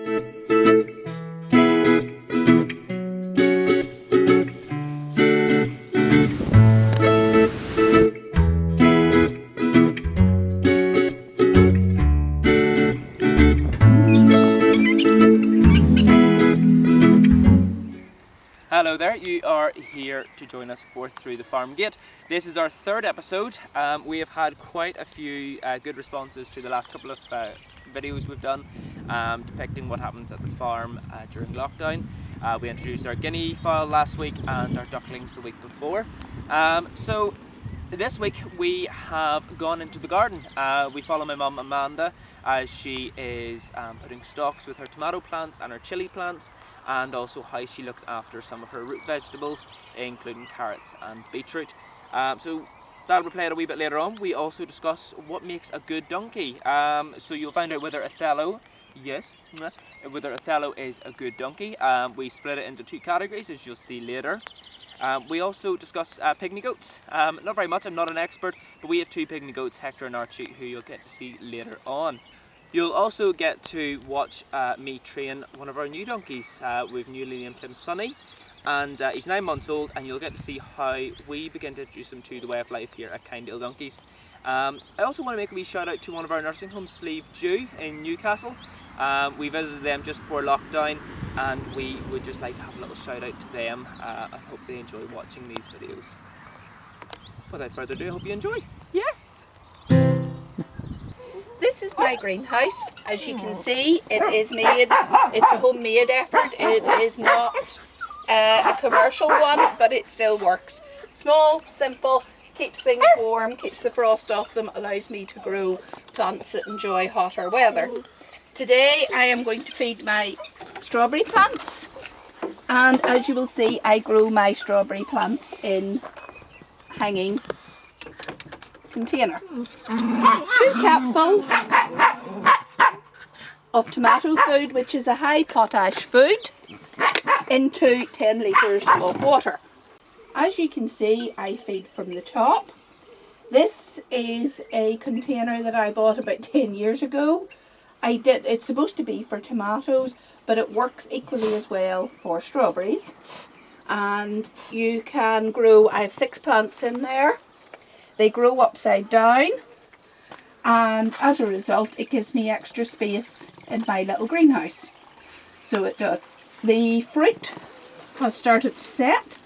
Hello there, you are here to join us for Through the Farmgate. This is our third episode. We have had quite a few good responses to the last couple of videos we've done depicting what happens at the farm during lockdown. We introduced our guinea fowl last week and our ducklings the week before. So this week we have gone into the garden. We follow my mum Amanda as she is putting stocks with her tomato plants and her chilli plants, and also how she looks after some of her root vegetables, including carrots and beetroot. So that'll be played a wee bit later on. We also discuss what makes a good donkey. So you'll find out whether Othello, whether Othello is a good donkey. We split it into two categories, as you'll see later. We also discuss pygmy goats. Not very much, I'm not an expert, but we have two pygmy goats, Hector and Archie, who you'll get to see later on. You'll also get to watch me train one of our new donkeys. We've newly named him Sonny, and he's 9 months old, and you'll get to see how we begin to introduce him to the way of life here at Kindale Donkeys. I also want to make a wee shout out to one of our nursing homes, Sleeve Dew in Newcastle. We visited them just before lockdown, and we would just like to have a little shout out to them. I hope they enjoy watching these videos. Without further ado, I hope you enjoy. Yes! This is my greenhouse. As you can see, it's a homemade effort. It is not a commercial one, but it still works. Small, simple, keeps things warm, keeps the frost off them, allows me to grow plants that enjoy hotter weather. Today I am going to feed my strawberry plants, and as you will see, I grow my strawberry plants in hanging container. 2 capfuls of tomato food, which is a high potash food, into 10 litres of water. As you can see, I feed from the top. This is a container that I bought about 10 years ago. It's supposed to be for tomatoes, but it works equally as well for strawberries. And you can grow, I have 6 plants in there. They grow upside down, and as a result it gives me extra space in my little greenhouse. So it does. The fruit has started to set,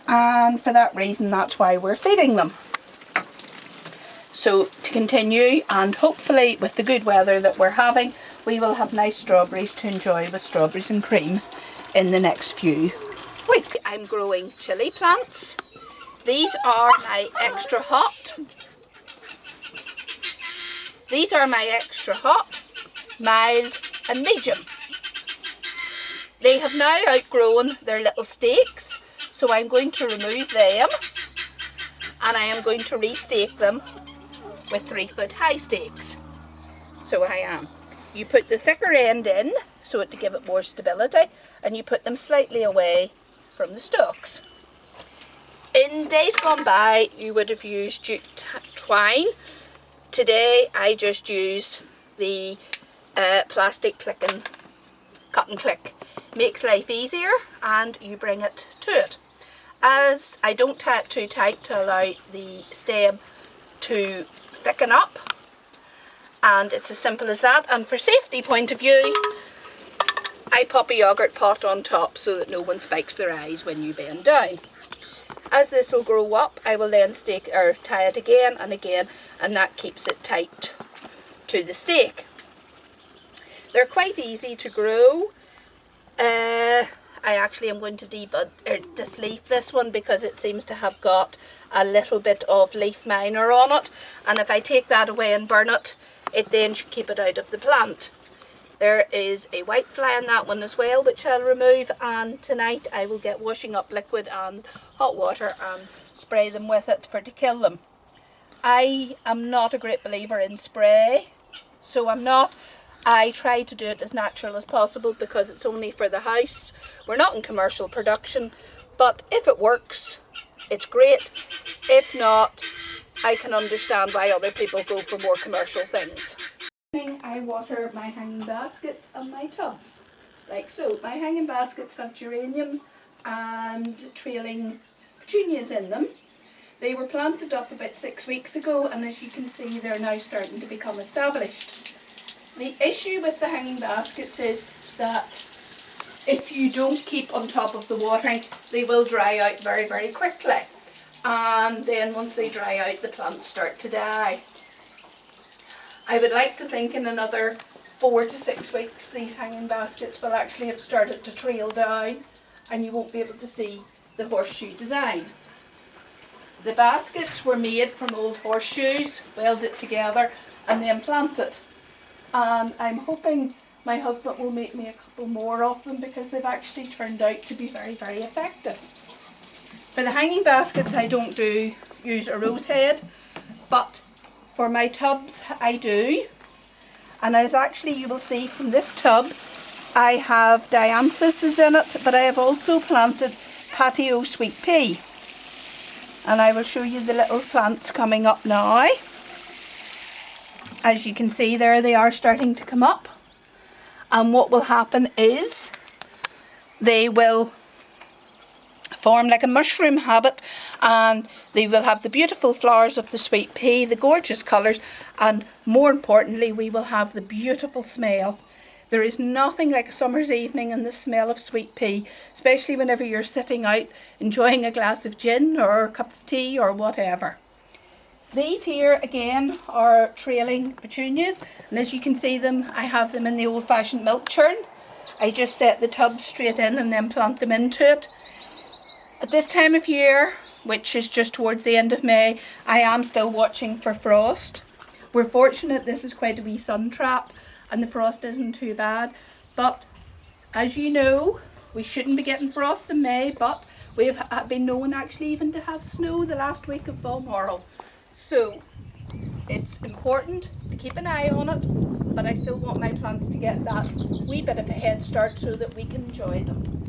and for that reason that's why we're feeding them. So to continue, and hopefully with the good weather that we're having, we will have nice strawberries to enjoy with strawberries and cream in the next few weeks. I'm growing chilli plants. These are my extra hot. These are my extra hot, mild and medium. They have now outgrown their little stakes, so I'm going to remove them, and I am going to restake them with 3-foot high stakes. So I am. You put the thicker end in so to give it more stability, and you put them slightly away from the stalks. In days gone by you would have used jute twine. Today I just use the plastic clicking cotton click. Makes life easier, and you bring it to it. As I don't tie it too tight to allow the stem to thicken up, and it's as simple as that. And for safety point of view, I pop a yogurt pot on top so that no one spikes their eyes when you bend down. As this will grow up, I will then tie it again and again, and that keeps it tight to the stake. They're quite easy to grow. I actually am going to disleaf this one because it seems to have got a little bit of leaf miner on it, and if I take that away and burn it, it then should keep it out of the plant. There is a whitefly on that one as well, which I'll remove, and tonight I will get washing up liquid and hot water and spray them with it to kill them. I am not a great believer in spray, so I'm not. I try to do it as natural as possible because it's only for the house. We're not in commercial production, but if it works, it's great. If not, I can understand why other people go for more commercial things. I water my hanging baskets and my tubs, like so. My hanging baskets have geraniums and trailing petunias in them. They were planted up about 6 weeks ago, and as you can see they're now starting to become established. The issue with the hanging baskets is that if you don't keep on top of the watering, they will dry out very, very quickly. And then once they dry out, the plants start to die. I would like to think in another 4 to 6 weeks these hanging baskets will actually have started to trail down and you won't be able to see the horseshoe design. The baskets were made from old horseshoes, welded together and then planted. And I'm hoping my husband will make me a couple more of them because they've actually turned out to be very, very effective. For the hanging baskets I don't use a rose head, but for my tubs I do. And as actually you will see from this tub, I have dianthuses in it, but I have also planted patio sweet pea. And I will show you the little plants coming up now. As you can see there, they are starting to come up. And what will happen is they will form like a mushroom habit, and they will have the beautiful flowers of the sweet pea, the gorgeous colours, and more importantly we will have the beautiful smell. There is nothing like a summer's evening and the smell of sweet pea, especially whenever you're sitting out enjoying a glass of gin or a cup of tea or whatever. These here again are trailing petunias, and as you can see them, I have them in the old-fashioned milk churn. I just set the tub straight in and then plant them into it. At this time of year, which is just towards the end of May, I am still watching for frost. We're fortunate this is quite a wee sun trap and the frost isn't too bad, but as you know, we shouldn't be getting frost in May, but we have been known actually even to have snow the last week of Balmoral. So it's important to keep an eye on it, but I still want my plants to get that wee bit of a head start so that we can enjoy them.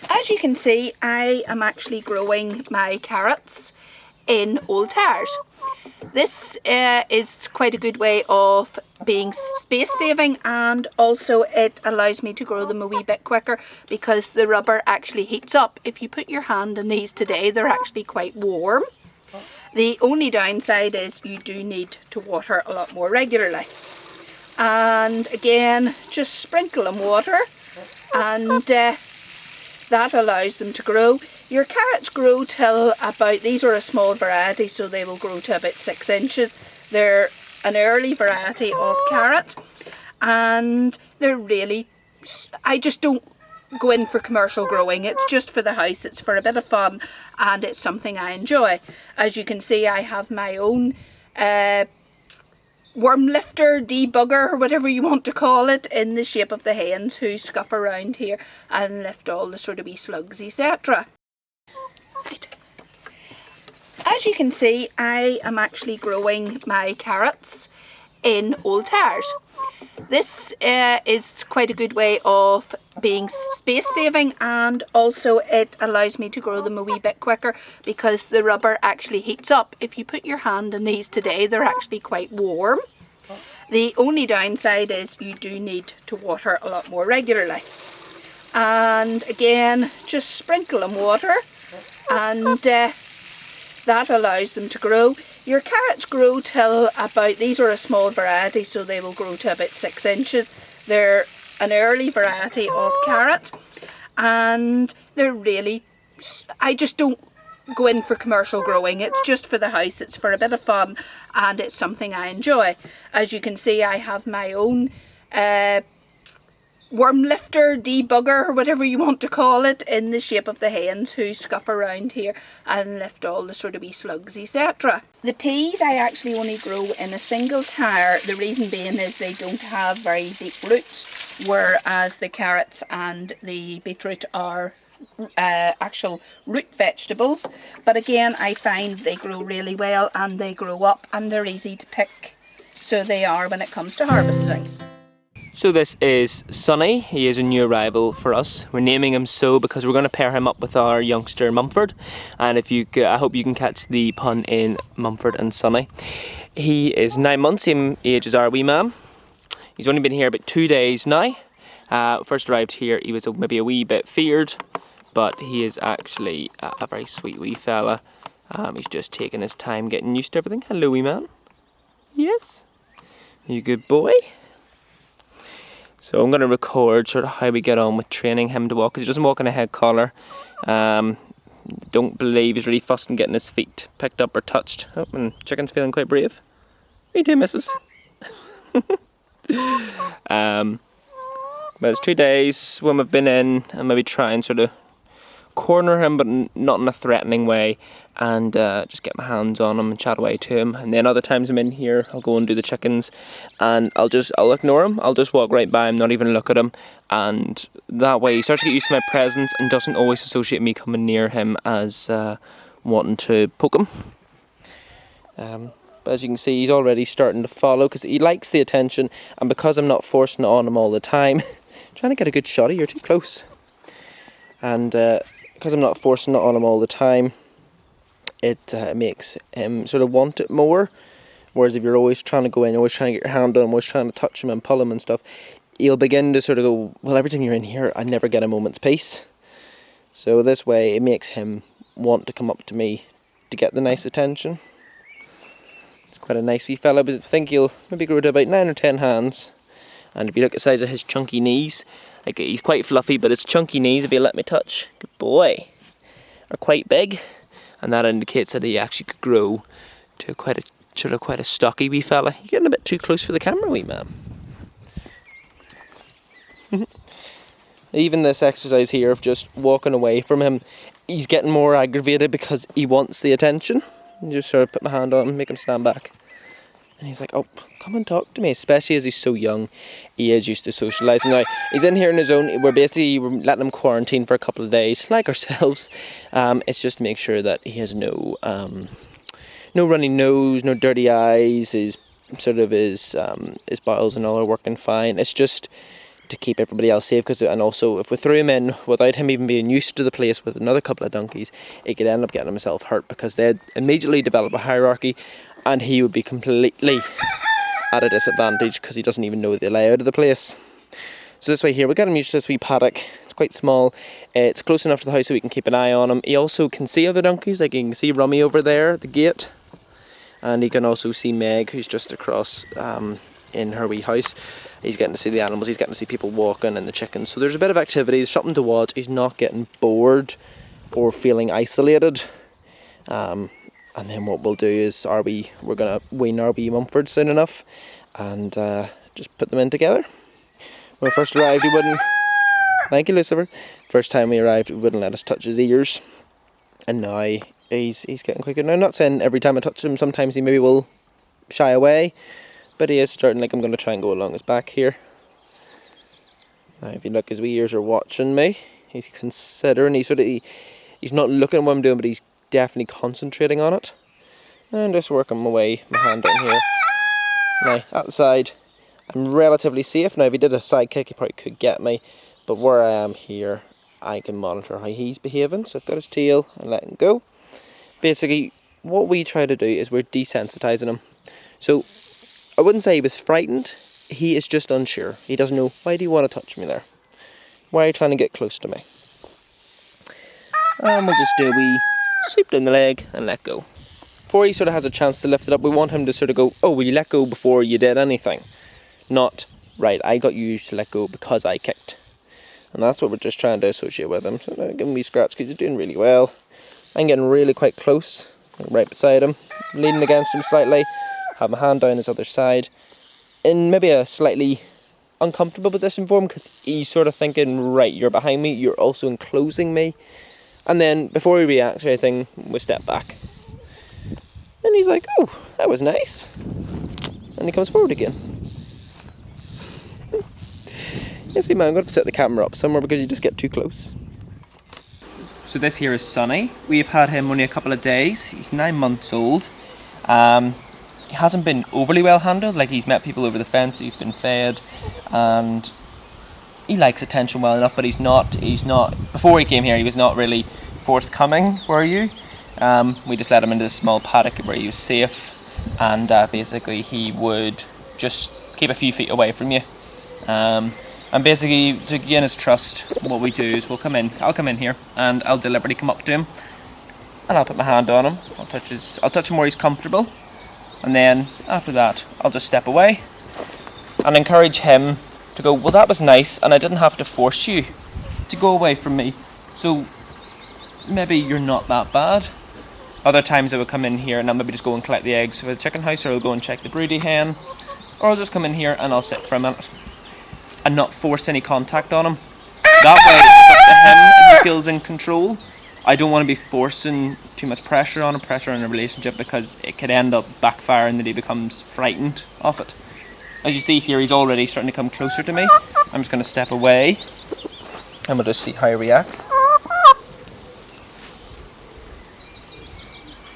As you can see, I am actually growing my carrots in old tires. This is quite a good way of being space saving, and also it allows me to grow them a wee bit quicker because the rubber actually heats up. If you put your hand in these today, they're actually quite warm. The only downside is you do need to water a lot more regularly. And again, just sprinkle them water, and that allows them to grow. Your carrots grow till about, these are a small variety, so they will grow to about 6 inches. They're an early variety of carrot, and they're really, I just don't go in for commercial growing. It's just for the house, it's for a bit of fun, and it's something I enjoy. As you can see, I have my own worm lifter, debugger, or whatever you want to call it, in the shape of the hens who scuff around here and lift all the sort of wee slugs, etc. Right. As you can see, I am actually growing my carrots in old tires. This is quite a good way of being space saving, and also it allows me to grow them a wee bit quicker because the rubber actually heats up. If you put your hand in these today, they're actually quite warm. The only downside is you do need to water a lot more regularly. And again, just sprinkle them water, and that allows them to grow. Your carrots grow till about, these are a small variety, so they will grow to about 6 inches. They're an early variety of carrot, and they're really, I just don't go in for commercial growing. It's just for the house, it's for a bit of fun, and it's something I enjoy. As you can see, I have my own worm lifter, debugger, or whatever you want to call it, in the shape of the hens who scuff around here and lift all the sort of wee slugs, etc. The peas I actually only grow in a single tire. The reason being is they don't have very deep roots, whereas the carrots and the beetroot are actual root vegetables. But again, I find they grow really well and they grow up and they're easy to pick. So they are when it comes to harvesting. So this is Sonny. He is a new arrival for us. We're naming him so because we're going to pair him up with our youngster Mumford. And I hope you can catch the pun in Mumford and Sonny. He is 9 months, same age as our wee man. He's only been here about 2 days now. First arrived here, he was maybe a wee bit feared, but he is actually a very sweet wee fella. He's just taking his time getting used to everything. Hello, wee man. Yes? Are you a good boy? So I'm going to record sort of how we get on with training him to walk, because he doesn't walk on a head collar. Don't believe he's really fussing getting his feet picked up or touched. Oh, and chicken's feeling quite brave. What are you doing, missus? But it's 2 days when we've been in, and maybe try and sort of corner him, but not in a threatening way, and just get my hands on him and chat away to him. And then other times I'm in here, I'll go and do the chickens, and I'll ignore him. I'll just walk right by him, not even look at him, and that way he starts to get used to my presence and doesn't always associate me coming near him as wanting to poke him. But as you can see, he's already starting to follow because he likes the attention, and because I'm not forcing it on him all the time, trying to get a good shot of you, you're too close. And because I'm not forcing it on him all the time, it makes him sort of want it more. Whereas if you're always trying to go in, always trying to get your hand on him, always trying to touch him and pull him and stuff, he'll begin to sort of go, well, every time you're in here, I never get a moment's peace. So this way, it makes him want to come up to me to get the nice attention. He's quite a nice wee fella, but I think he'll maybe grow to about 9 or 10 hands. And if you look at the size of his chunky knees, like he's quite fluffy, but his chunky knees, if you let me touch, good boy, are quite big, and that indicates that he actually could grow to quite a stocky wee fella. You're getting a bit too close for the camera, wee man. Even this exercise here of just walking away from him, he's getting more aggravated because he wants the attention. You just sort of put my hand on him, make him stand back. And he's like, oh, come and talk to me, especially as he's so young. He is used to socialising. Now, he's in here on his own. We're letting him quarantine for a couple of days, like ourselves. It's just to make sure that he has no runny nose, no dirty eyes, his bowels and all are working fine. It's just to keep everybody else safe, and also if we threw him in without him even being used to the place with another couple of donkeys, he could end up getting himself hurt because they'd immediately develop a hierarchy, and he would be completely at a disadvantage because he doesn't even know the layout of the place. So this way here, we got him used to this wee paddock. It's quite small. It's close enough to the house so we can keep an eye on him. He also can see other donkeys, like you can see Rummy over there at the gate, and he can also see Meg, who's just across in her wee house. He's getting to see the animals, he's getting to see people walking and the chickens. So there's a bit of activity, there's something to watch. He's not getting bored or feeling isolated. And then what we'll do is we're going to wean our wee Mumford soon enough and just put them in together. When we first arrived, he wouldn't... Thank you, Lucifer. First time we arrived, he wouldn't let us touch his ears. And now he's getting quite good. Now, I'm not saying every time I touch him, sometimes he maybe will shy away. But he is starting, like I'm going to try and go along his back here. Now, if you look, his wee ears are watching me. He's considering, he's not looking at what I'm doing, but he's definitely concentrating on it. And just working my way, my hand down here. Now, outside, I'm relatively safe. Now, if he did a side kick, he probably could get me. But where I am here, I can monitor how he's behaving. So I've got his tail and let him go. Basically, what we try to do is we're desensitizing him. So I wouldn't say he was frightened. He is just unsure. He doesn't know, why do you want to touch me there? Why are you trying to get close to me? And we'll just do a wee sweep down the leg and let go. Before he sort of has a chance to lift it up, we want him to sort of go, oh, will you let go before you did anything? Not, right, I got you to let go because I kicked. And that's what we're just trying to associate with him. So give him a wee scratch because he's doing really well. I'm getting really quite close, right beside him, leaning against him slightly. Have my hand down his other side in maybe a slightly uncomfortable position for him because he's sort of thinking, right, you're behind me, you're also enclosing me. And then before he reacts or anything, we step back. And he's like, oh, that was nice. And he comes forward again. You see, man, I'm going to set the camera up somewhere because you just get too close. So this here is Sonny. We've had him only a couple of days. He's 9 months old. he hasn't been overly well handled. Like, he's met people over the fence, he's been fed, and he likes attention well enough, but he's not, before he came here, he was not really forthcoming, were you? We just let him into this small paddock where he was safe, and basically he would just keep a few feet away from you. And basically, to gain his trust, what we do is I'll come in here, and I'll deliberately come up to him, and I'll put my hand on him, I'll touch him where he's comfortable, and then after that, I'll just step away, and encourage him to go, well, that was nice, and I didn't have to force you to go away from me, so maybe you're not that bad. Other times I would come in here and I'll maybe just go and collect the eggs for the chicken house, or I'll go and check the broody hen, or I'll just come in here and I'll sit for a minute and not force any contact on him. That way it's up to him and he feels in control. I don't want to be forcing too much pressure on a relationship, because it could end up backfiring that he becomes frightened of it. As you see here, he's already starting to come closer to me. I'm just going to step away and we'll just see how he reacts.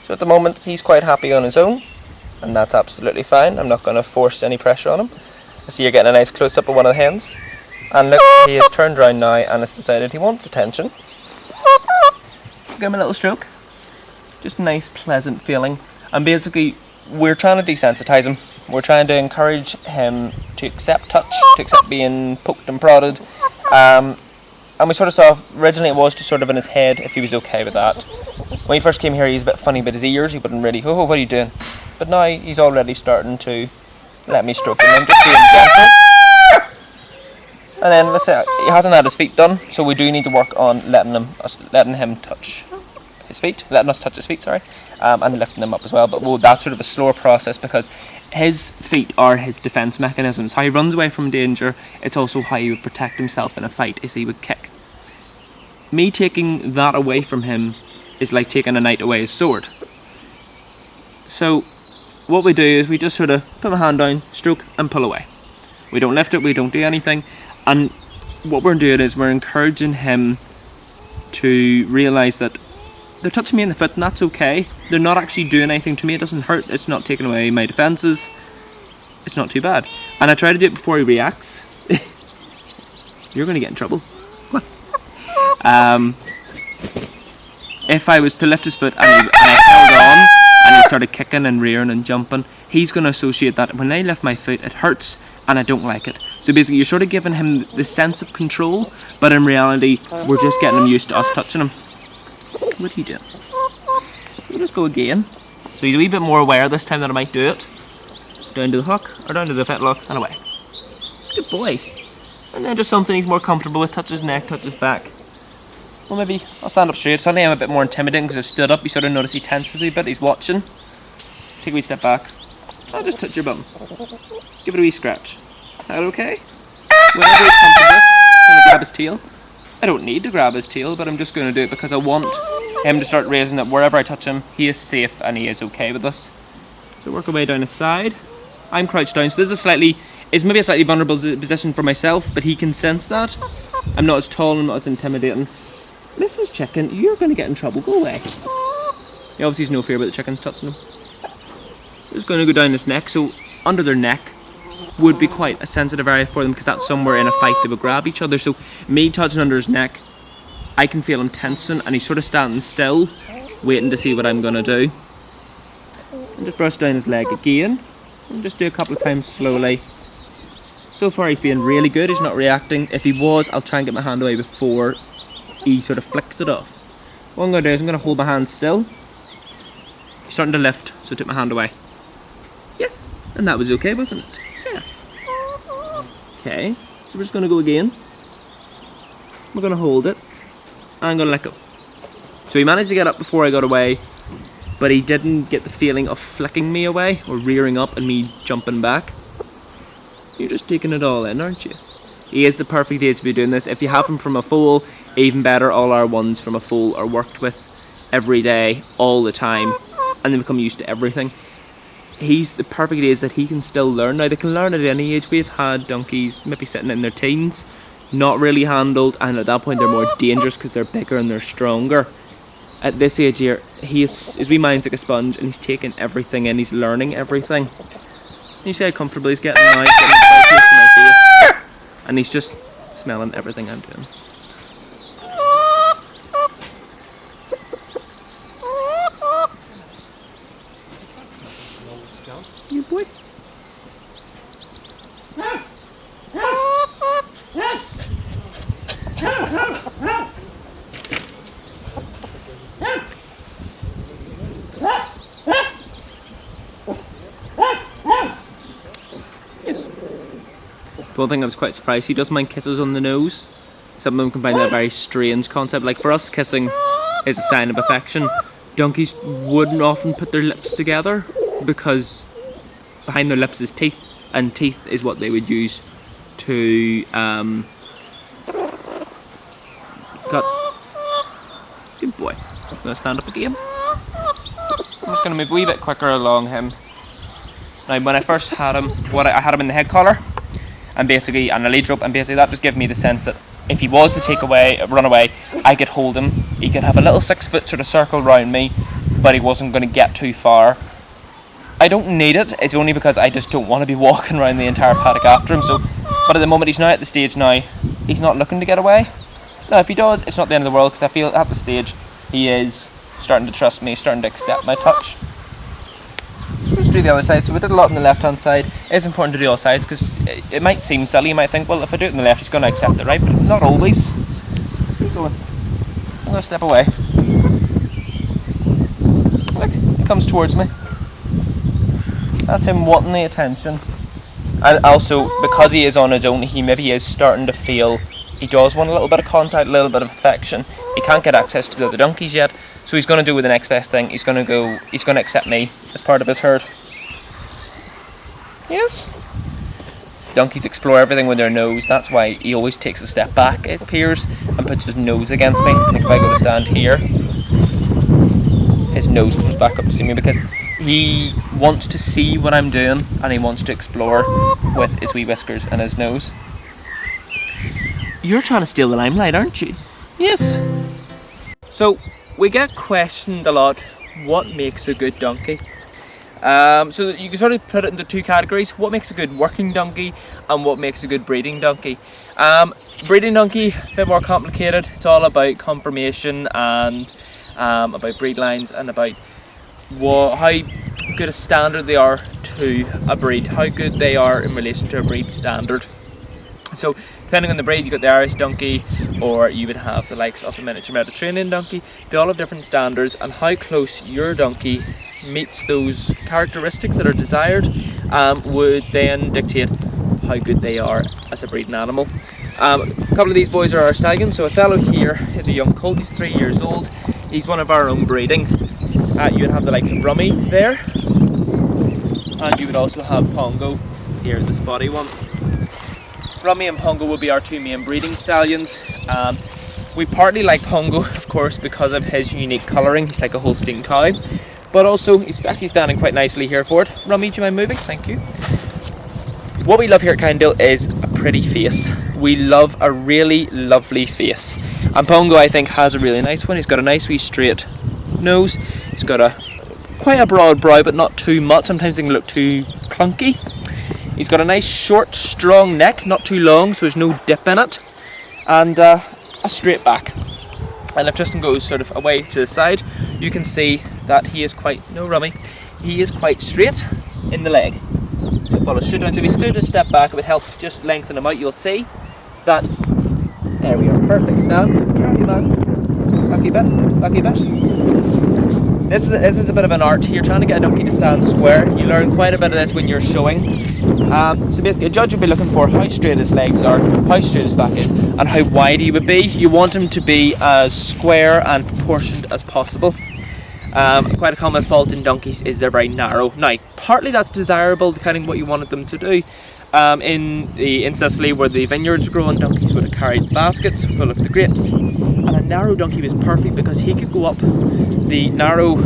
So at the moment, he's quite happy on his own, and that's absolutely fine. I'm not going to force any pressure on him. I see you're getting a nice close-up of one of the hens. And look, he has turned around now and has decided he wants attention. Give him a little stroke. Just a nice, pleasant feeling. And basically, we're trying to desensitize him. We're trying to encourage him to accept touch, to accept being poked and prodded. And we sort of saw, originally it was just sort of in his head if he was okay with that. When he first came here, he was a bit funny with his ears. He wouldn't really, oh, what are you doing? But now he's already starting to let me stroke him and just being gentle. And then, let's say, he hasn't had his feet done, so we do need to work on letting him touch his feet, letting us touch his feet, sorry, and lifting them up as well. But that's sort of a slower process, because his feet are his defence mechanisms. How he runs away from danger, it's also how he would protect himself in a fight, is he would kick. Me taking that away from him is like taking a knight away his sword. So what we do is we just sort of put my hand down, stroke and pull away. We don't lift it, we don't do anything. And what we're doing is we're encouraging him to realise that they're touching me in the foot and that's okay. They're not actually doing anything to me, it doesn't hurt, it's not taking away my defences. It's not too bad. And I try to do it before he reacts. You're going to get in trouble. If I was to lift his foot and I held on and he started kicking and rearing and jumping, he's going to associate that when I lift my foot it hurts and I don't like it. So basically you're sort of giving him the sense of control, but in reality we're just getting him used to us touching him. What are you doing? We'll just go again. So he's a wee bit more aware this time that I might do it. Down to the hook or down to the fetlock and away. Good boy. And then just something he's more comfortable with, touch his neck, touch his back. Well, maybe I'll stand up straight. Suddenly I'm a bit more intimidating because I've stood up. You sort of notice he tenses a bit. He's watching. Take a wee step back. I'll just touch your bum. Give it a wee scratch. Is that okay? Whenever he's comfortable, I'm going to grab his tail. I don't need to grab his tail, but I'm just going to do it because I want him to start raising that wherever I touch him, he is safe and he is okay with us. So work our way down his side. I'm crouched down, so this is maybe a slightly vulnerable position for myself, but he can sense that. I'm not as tall and not as intimidating. Mrs. Chicken, you're going to get in trouble. Go away. He obviously has no fear about the chickens touching him. Just going to go down his neck. So under their neck would be quite a sensitive area for them because that's somewhere in a fight they would grab each other. So me touching under his neck, I can feel him tensing and he's sort of standing still, waiting to see what I'm going to do. And just brush down his leg again. And just do a couple of times slowly. So far he's being really good. He's not reacting. If he was, I'll try and get my hand away before he sort of flicks it off. What I'm going to do is I'm going to hold my hand still. He's starting to lift, so I took my hand away. Yes, and that was okay, wasn't it? Yeah. Okay, so we're just going to go again. We're going to hold it. And I'm going to let go. So he managed to get up before I got away, but he didn't get the feeling of flicking me away or rearing up and me jumping back. You're just taking it all in, aren't you? He is the perfect age to be doing this. If you have him from a foal, even better. All our ones from a foal are worked with every day, all the time, and they become used to everything. He's the perfect age that he can still learn. Now, they can learn at any age. We've had donkeys maybe sitting in their teens, not really handled, and at that point they're more dangerous because they're bigger and they're stronger. at this age here, his wee mind's like a sponge, and he's taking everything in. He's learning everything. You see how comfortable he's getting now. He's getting quite close to my face, and he's just smelling everything I'm doing. You boy. The one thing I was quite surprised, he doesn't mind kisses on the nose. Some of them can find that a very strange concept. Like for us, kissing is a sign of affection. Donkeys wouldn't often put their lips together because behind their lips is teeth, and teeth is what they would use to Good boy. I'm gonna stand up again. I'm just gonna move a wee bit quicker along him. Now when I first had him, I had him in the head collar and a lead rope, and basically that just gave me the sense that if he was to run away, I could hold him. He could have a little 6 foot sort of circle around me, but he wasn't going to get too far. I don't need it. It's only because I just don't want to be walking around the entire paddock after him. But at the moment he's now at the stage now, he's not looking to get away. Now if he does, it's not the end of the world, because I feel at the stage he is starting to trust me, starting to accept my touch. Let's do the other side. So we did a lot on the left hand side. It's important to do all sides because it might seem silly. You might think, well, if I do it on the left, he's going to accept it, right? But not always. Keep going. I'm going to step away. Look, he comes towards me. That's him wanting the attention. And also, because he is on his own, he maybe is starting to feel he does want a little bit of contact, a little bit of affection. He can't get access to the other donkeys yet, so he's going to do with the next best thing. He's going to accept me as part of his herd. Yes. So donkeys explore everything with their nose. That's why he always takes a step back, it appears, and puts his nose against me. I think if I go to stand here, his nose comes back up to see me because he wants to see what I'm doing, and he wants to explore with his wee whiskers and his nose. You're trying to steal the limelight, aren't you? Yes. So we get questioned a lot, what makes a good donkey? So you can sort of put it into two categories. What makes a good working donkey and what makes a good breeding donkey? Breeding donkey, a bit more complicated. It's all about conformation and about breed lines and about how good a standard they are to a breed, how good they are in relation to a breed standard. So depending on the breed, you've got the Irish donkey, or you would have the likes of the miniature Mediterranean donkey. They all have different standards, and how close your donkey meets those characteristics that are desired would then dictate how good they are as a breeding animal. A couple of these boys are our stallions. So Othello here is a young colt. He's 3 years old. He's one of our own breeding. You would have the likes of Rummy there, and you would also have Pongo here, the spotty one. Rummy and Pongo will be our two main breeding stallions. We partly like Pongo, of course, because of his unique colouring. He's like a Holstein cow, but also he's actually standing quite nicely here for it. Rummy, do you mind moving? Thank you. What we love here at Kindale is a pretty face. We love a really lovely face, and Pongo, I think, has a really nice one. He's got a nice wee straight nose. He's got quite a broad brow, but not too much. Sometimes they can look too clunky. He's got a nice short, strong neck, not too long, so there's no dip in it, and a straight back. And if Tristan goes sort of away to the side, you can see that he is quite straight in the leg. So follow straight down. So if he stood a step back, it would help just lengthen him out. You'll see that. There we are. Perfect. Stand. Carry him on. Back a bit. Back a bit. This is a bit of an art here, trying to get a donkey to stand square. You learn quite a bit of this when you're showing. So basically a judge would be looking for how straight his legs are, how straight his back is, and how wide he would be. You want him to be as square and proportioned as possible. Quite a common fault in donkeys is they're very narrow. Now, partly that's desirable depending what you wanted them to do. In Sicily, where the vineyards grow, and donkeys would have carried baskets full of the grapes. And a narrow donkey was perfect because he could go up the narrow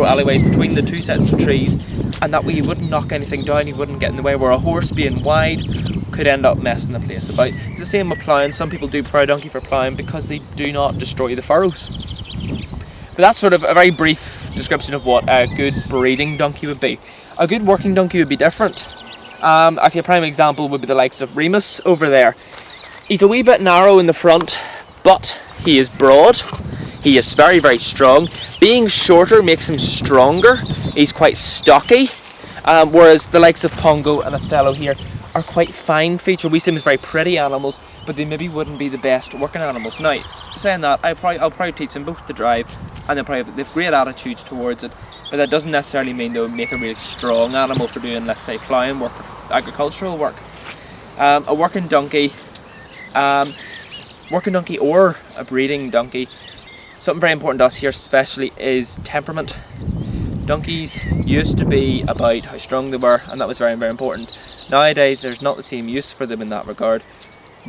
alleyways between the two sets of trees, and that way he wouldn't knock anything down, he wouldn't get in the way, where a horse being wide could end up messing the place about. It's the same with ploughing. Some people do prefer a donkey for ploughing because they do not destroy the furrows. But that's sort of a very brief description of what a good breeding donkey would be. A good working donkey would be different. Actually, a prime example would be the likes of Remus over there. He's a wee bit narrow in the front, but he is broad. He is very, very strong. Being shorter makes him stronger. He's quite stocky. Whereas the likes of Pongo and Othello here are quite fine featured. We see them as very pretty animals, but they maybe wouldn't be the best working animals. Now, saying that, I'll probably teach them both to drive, and they've great attitudes towards it, but that doesn't necessarily mean they would make a really strong animal for doing, let's say, ploughing work or agricultural work. A working donkey or a breeding donkey, something very important to us here especially is temperament. Donkeys used to be about how strong they were, and that was very, very important. Nowadays there's not the same use for them in that regard.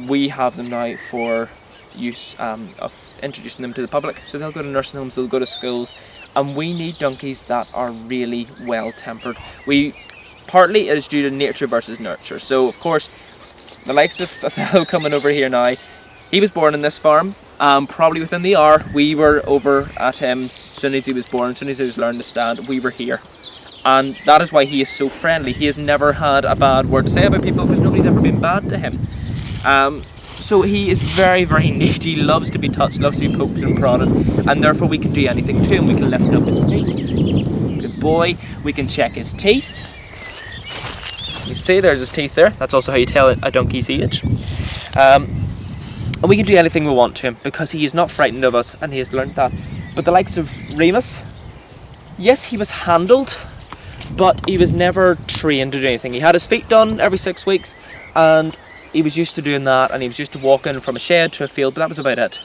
We have them now for use of introducing them to the public. So they'll go to nursing homes, they'll go to schools, and we need donkeys that are really well tempered. Partly it is due to nature versus nurture. So of course, the likes of Othello coming over here now, he was born in this farm. Probably within the hour, we were over at him as soon as he was born, as soon as he was learning to stand, we were here. And that is why he is so friendly. He has never had a bad word to say about people because nobody's ever been bad to him. So he is very, very neat. He loves to be touched, loves to be poked and prodded, and therefore we can do anything to him. We can lift up his teeth. Good boy. We can check his teeth. You see there's his teeth there. That's also how you tell a donkey's age. And we can do anything we want to him because he is not frightened of us, and he has learnt that. But the likes of Remus, yes, he was handled, but he was never trained to do anything. He had his feet done every 6 weeks, and he was used to doing that, and he was used to walking from a shed to a field, but that was about it.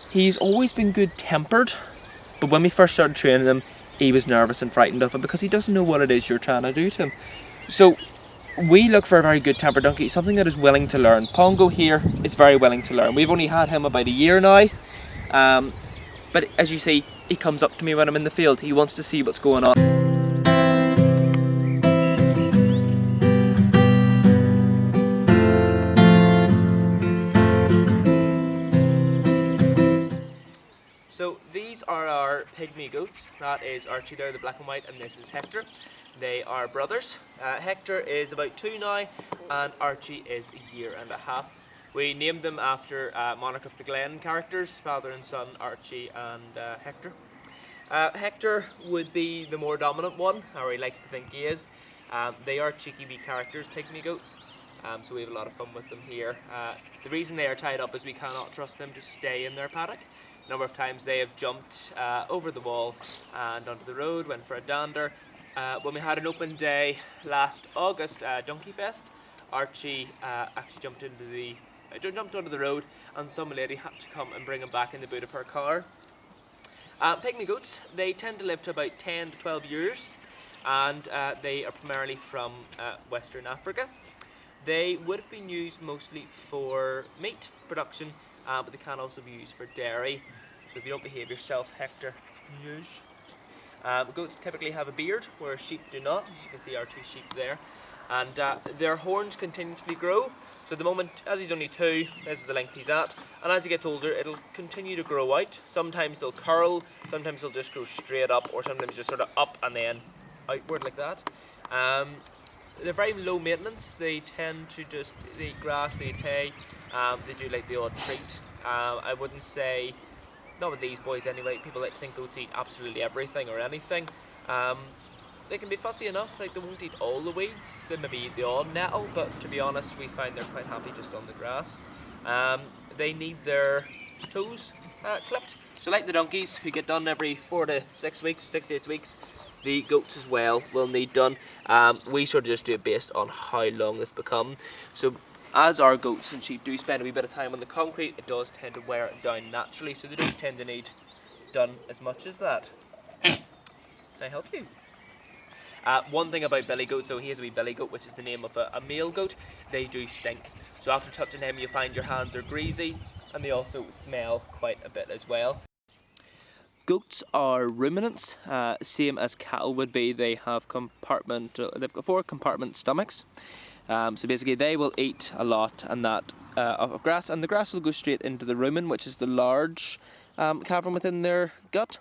He's always been good tempered, but when we first started training him, he was nervous and frightened of it because he doesn't know what it is you're trying to do to him. So we look for a very good tempered donkey, something that is willing to learn. Pongo here is very willing to learn. We've only had him about a year now, but as you see, he comes up to me when I'm in the field. He wants to see what's going on. So these are our pygmy goats. That is Archie there, the black and white, and this is Hector. They are brothers. Hector is about 2 now, and Archie is a year and a half. We named them after Monarch of the Glen characters, father and son, Archie and Hector. Hector would be the more dominant one, or he likes to think he is. They are cheeky wee characters, pygmy goats, so we have a lot of fun with them here. The reason they are tied up is we cannot trust them to stay in their paddock. A number of times they have jumped over the wall and onto the road, went for a dander. When we had an open day last August, Donkey Fest, Archie actually jumped onto the road, and some lady had to come and bring him back in the boot of her car. Pygmy goats, they tend to live to about 10 to 12 years, and they are primarily from Western Africa. They would have been used mostly for meat production, but they can also be used for dairy. So if you don't behave yourself, Hector, yes. Goats typically have a beard, where sheep do not. As you can see our 2 sheep there. And their horns continuously grow. So at the moment, as he's only 2, this is the length he's at. And as he gets older, it'll continue to grow out. Sometimes they'll curl, sometimes they'll just grow straight up, or sometimes just sort of up and then outward like that. They're very low maintenance. They tend to just eat grass, they eat hay. They do like the odd treat. I wouldn't say, not with these boys anyway, people like to think goats eat absolutely everything or anything. They can be fussy enough, like they won't eat all the weeds, they maybe eat the odd nettle, but to be honest we find they're quite happy just on the grass. They need their toes clipped, so like the donkeys who get done every 4 to 6 weeks, 6 to 8 weeks, the goats as well will need done. We sort of just do it based on how long they've become. So as our goats and sheep do spend a wee bit of time on the concrete, it does tend to wear it down naturally, so they don't tend to need done as much as that. Can I help you? One thing about billy goats, so he has a wee billy goat, which is the name of a male goat. They do stink. So after touching him, you find your hands are greasy, and they also smell quite a bit as well. Goats are ruminants, same as cattle would be. They have they've got 4 compartment stomachs. So basically they will eat a lot and that of grass, and the grass will go straight into the rumen, which is the large cavern within their gut,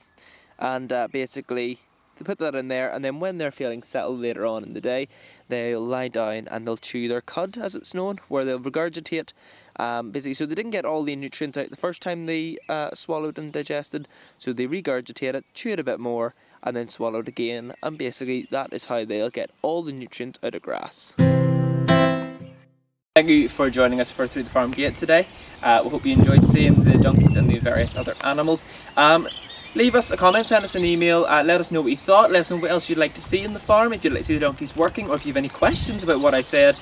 and basically they put that in there, and then when they're feeling settled later on in the day, they'll lie down and they'll chew their cud, as it's known, where they'll regurgitate. Basically, so they didn't get all the nutrients out the first time they swallowed and digested, so they regurgitate it, chew it a bit more, and then swallow it again, and basically that is how they'll get all the nutrients out of grass. Thank you for joining us for Through the Farm Gate today. We hope you enjoyed seeing the donkeys and the various other animals. Leave us a comment, send us an email, let us know what you thought, let us know what else you'd like to see in the farm, if you'd like to see the donkeys working, or if you have any questions about what I said.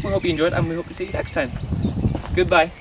We hope you enjoyed, and we hope to see you next time. Goodbye.